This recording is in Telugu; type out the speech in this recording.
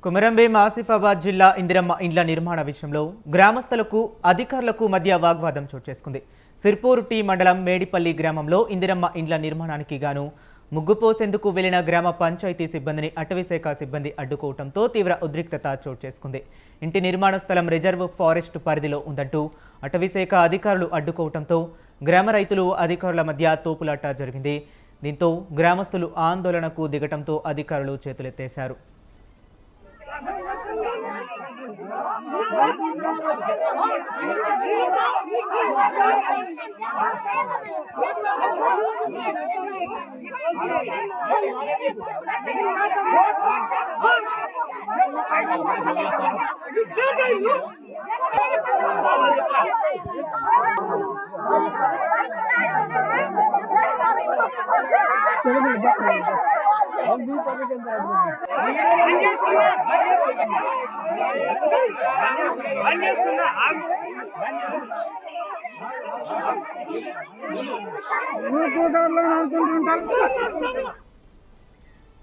కొమరంభీం ఆసిఫాబాద్ జిల్లా ఇందిరమ్మ ఇండ్ల నిర్మాణ విషయంలో గ్రామస్తులకు అధికారులకు మధ్య వాగ్వాదం చోటు చేసుకుంది. సిర్పూర్ టీ మండలం మేడిపల్లి గ్రామంలో ఇందిరమ్మ ఇండ్ల నిర్మాణానికి గాను ముగ్గుపోసేందుకు వెళ్లిన గ్రామ పంచాయతీ సిబ్బందిని అటవీశాఖ సిబ్బంది అడ్డుకోవడంతో తీవ్ర ఉద్రిక్తత చోటు చేసుకుంది. ఇంటి నిర్మాణ స్థలం రిజర్వ్ ఫారెస్ట్ పరిధిలో ఉందంటూ అటవీశాఖ అధికారులు అడ్డుకోవడంతో గ్రామ రైతులు అధికారుల మధ్య తోపులాట జరిగింది. దీంతో గ్రామస్తులు ఆందోళనకు దిగటంతో అధికారులు చేతులెత్తేశారు. అనుకుంటుంటారు.